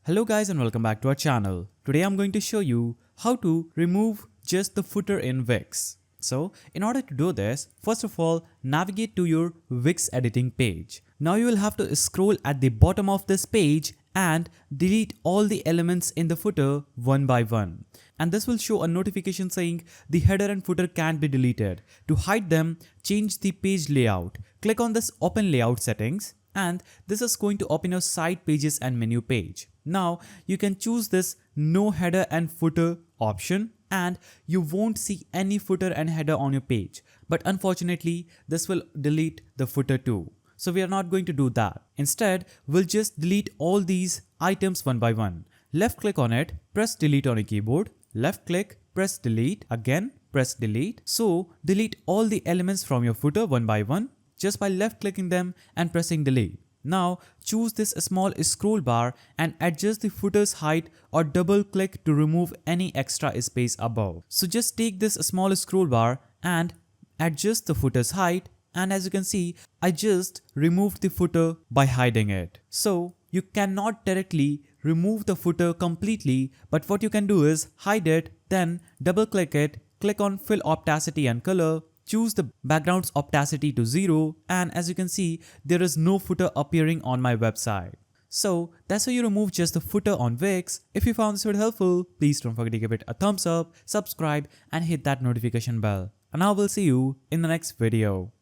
Hello guys and welcome back to our channel. Today I'm going to show you how to remove just the footer in Wix. So in order to do this, first of all, navigate to your Wix editing page. Now you will have to scroll at the bottom of this page and delete all the elements in the footer one by one. And this will show a notification saying the header and footer can't be deleted. To hide them, change the page layout. Click on this open layout settings and this is going to open your site pages and menu page. Now you can choose this no header and footer option and you won't see any footer and header on your page. But unfortunately, this will delete the footer too. So we are not going to do that. Instead, we'll just delete all these items one by one. Left click on it, press delete on your keyboard. Left click, press delete, again press delete. So delete all the elements from your footer one by one just by left clicking them and pressing delete. Now choose this small scroll bar and adjust the footer's height or double click to remove any extra space above. So just take this small scroll bar and adjust the footer's height, and as you can see, I just removed the footer by hiding it. So you cannot directly remove the footer completely, but what you can do is hide it, then double click it, click on fill opacity and color, choose the background's opacity to 0, and as you can see, there is no footer appearing on my website. So that's how you remove just the footer on Wix. If you found this video helpful, please don't forget to give it a thumbs up, subscribe and hit that notification bell. And I will see you in the next video.